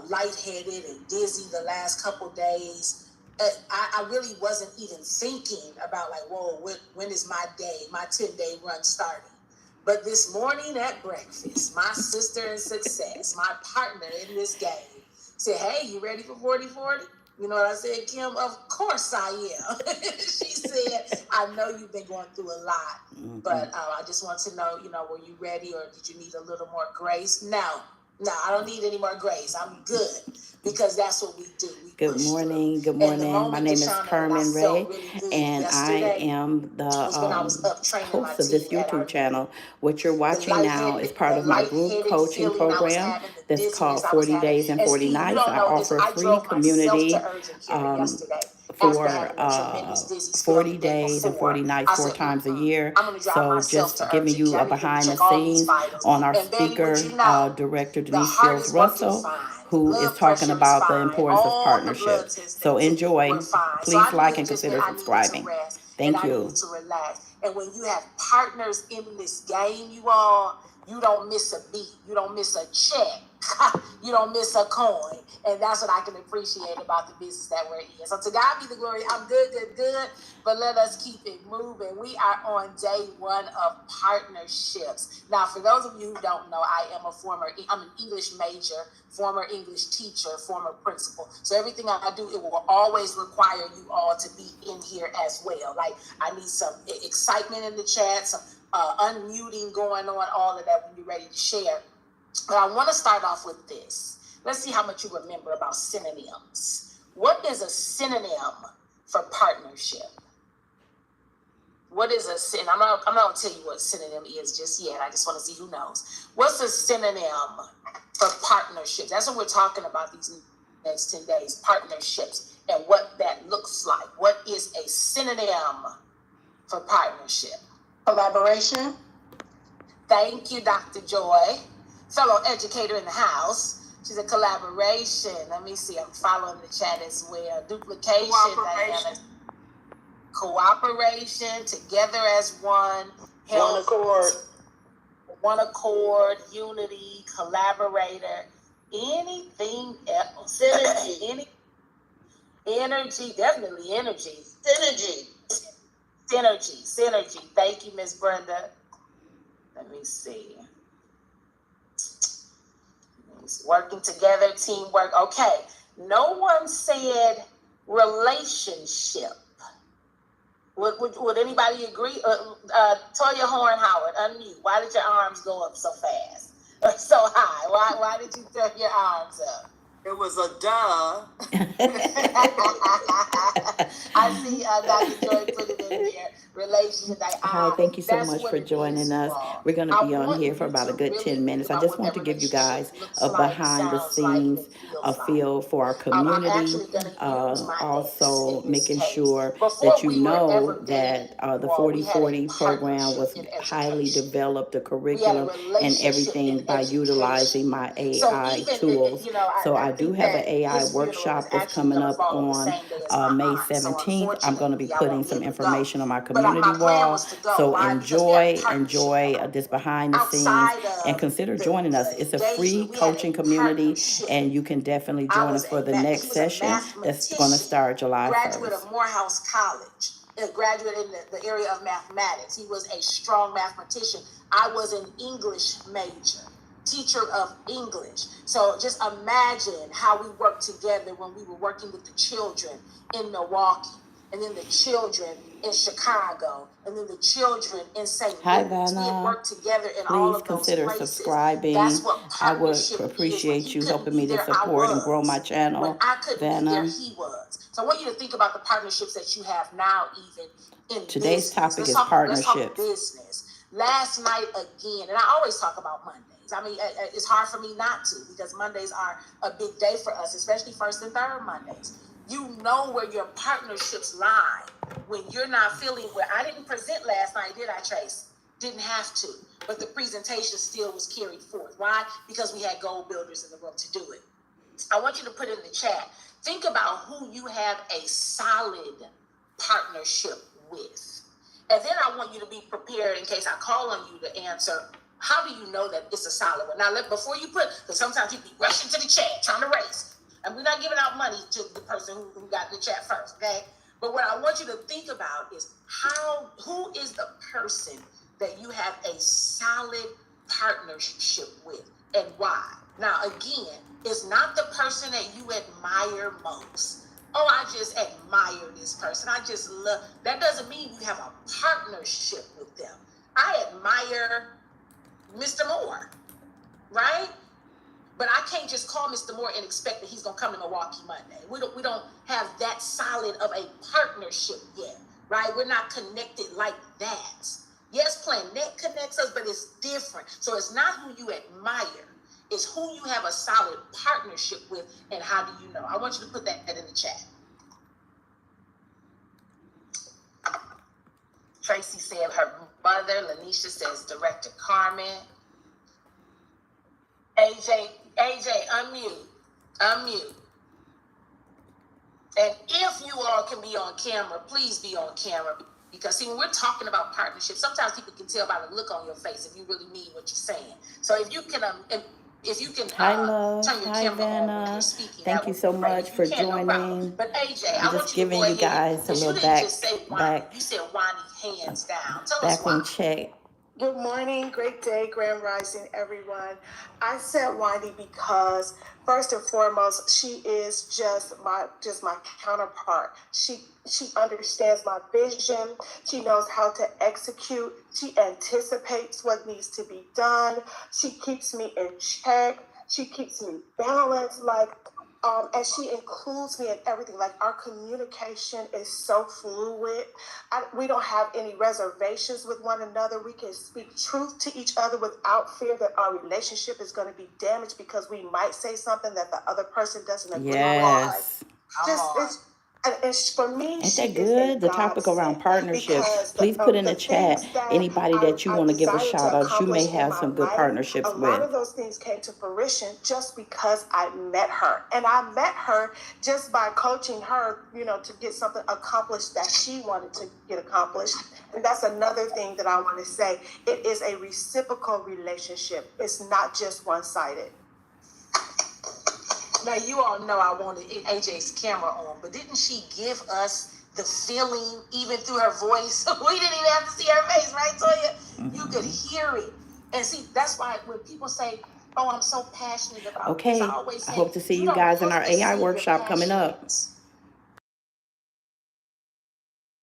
lightheaded and dizzy the last couple days. I really wasn't even thinking about like, whoa, when is my day, my 10-day run starting? But this morning at breakfast, my sister in success, my partner in this game, said, hey, you ready for 40-40? You know what I said, Kim? Of course I am. She said, I know you've been going through a lot, but I just want to know, were you ready or did you need a little more grace? No, I don't need any more grace. I'm good because that's what we do. Good morning. Good morning. My name is Carmen Ray, and I am the host of this YouTube channel. What you're watching now is part of my group coaching program that's called 40 Days and 40 Nights. I offer a free community for 40 days and 40 nights, 4 times a year. So just giving you a behind the scenes on our speaker, Director Deniece Fields-Russell, who is talking about the importance of partnerships. So enjoy. Please like and consider subscribing. Thank you. And when you have partners in this game, you don't miss a beat. You don't miss a check. You don't miss a coin. And that's what I can appreciate about the business that we're in. So to God be the glory. I'm good. But let us keep it moving. We are on day 1 of partnerships. Now, for those of you who don't know, I'm an English major, former English teacher, former principal. So everything I do, it will always require you all to be in here as well. Like, I need some excitement in the chat, some unmuting going on, all of that when you're ready to share. But I want to start off with this. Let's see how much you remember about synonyms. What is a synonym for partnership? What is a synonym? I'm not going to tell you what synonym is just yet. I just want to see who knows. What's a synonym for partnerships? That's what we're talking about these next 10 days, partnerships, and what that looks like. What is a synonym for partnership? Collaboration. Thank you, Dr. Joy. Fellow educator in the house. She's a collaboration. Let me see. I'm following the chat as well. Duplication. Cooperation. Cooperation. Together as one. One accord. One accord. Unity. Collaborator. Anything else? Synergy. Energy. Definitely energy. Synergy. Thank you, Miss Brenda. Let me see. Working together, teamwork. Okay. No one said relationship. Would anybody agree? Toya Horn Howard, unmute. Why did your arms go up so fast? So high? Why did you throw your arms up? It was a duh. I see Dr. Joy put it in there. Relationship. Hi, thank you so much for joining us. We're going to be on here for about a good 10 minutes. I just want to give you guys a behind the scenes feel for our community. Also making sure that you know that the 40/40 program was highly developed, the curriculum and everything, by utilizing my AI tools. So I do have an AI workshop that's coming up on May 17th. I'm going to be putting some information on my community wall. So enjoy this behind the scenes and consider joining us. It's a free coaching community, and you can definitely join us for the next session that's going to start July 1st. Graduate of Morehouse College, a graduate in the area of mathematics. He was a strong mathematician. I was an English major, teacher of English. So just imagine how we worked together when we were working with the children in Milwaukee, and then the children in Chicago, and then the children in St. Louis. We had worked together in all of those places. Please consider subscribing. I would appreciate you helping me to support and grow my channel. When I couldn't be there, he was. So I want you to think about the partnerships that you have now, even in today's business. topic is partnerships. Let's talk business. Last night again, and I always talk about Mondays. I mean, it's hard for me not to, because Mondays are a big day for us, especially first and third Mondays. You know where your partnerships lie when you're not feeling well. I didn't present last night, did I, Trace? Didn't have to, but the presentation still was carried forth. Why? Because we had goal builders in the room to do it. I want you to put in the chat, think about who you have a solid partnership with. And then I want you to be prepared in case I call on you to answer, How do you know that it's a solid one? Now, before you put, because sometimes people be rushing to the chat, trying to race. And we're not giving out money to the person who got in the chat first, okay? But what I want you to think about is who is the person that you have a solid partnership with and why? Now, again, it's not the person that you admire most. Oh, I just admire this person. I just love. That doesn't mean you have a partnership with them. I admire Mr. Moore, right? But I can't just call Mr. Moore and expect that he's gonna come to Milwaukee Monday. We don't have that solid of a partnership yet, right? We're not connected like that. Yes, Planet connects us, but it's different. So it's not who you admire, it's who you have a solid partnership with, and how do you know? I want you to put that in the chat. Tracy said her mother. Lanisha says Director Carmen. AJ, unmute. And if you all can be on camera, please be on camera. Because see, when we're talking about partnership, sometimes people can tell by the look on your face if you really mean what you're saying. So if you can Hi, love. turn your Hi, camera on when Vanna. you're speaking. Thank you so much for joining. But AJ, I'm I want just you to giving go you ahead, guys a little you didn't just say Wani. You said Wani hands down. Tell us why. background check. Good morning, great day, Grand Rising, everyone. I said Wani because first and foremost, she is just my counterpart. She understands my vision. She knows how to execute. She anticipates what needs to be done. She keeps me in check. She keeps me balanced. And she includes me in everything. Like, our communication is so fluid. We don't have any reservations with one another. We can speak truth to each other without fear that our relationship is going to be damaged because we might say something that the other person doesn't agree with. Yes. For me, ain't that good? The topic around partnerships. Please put in the chat anybody that you want to give a shout out. You may have some good partnerships with. A lot of those things came to fruition just because I met her. And I met her just by coaching her, to get something accomplished that she wanted to get accomplished. And that's another thing that I want to say. It is a reciprocal relationship. It's not just one-sided. Now, you all know I wanted AJ's camera on, but didn't she give us the feeling even through her voice? We didn't even have to see her face, right, Toya? Mm-hmm. You could hear it. And see, that's why when people say, oh, I'm so passionate about this, I hope to see you guys in our AI workshop coming up.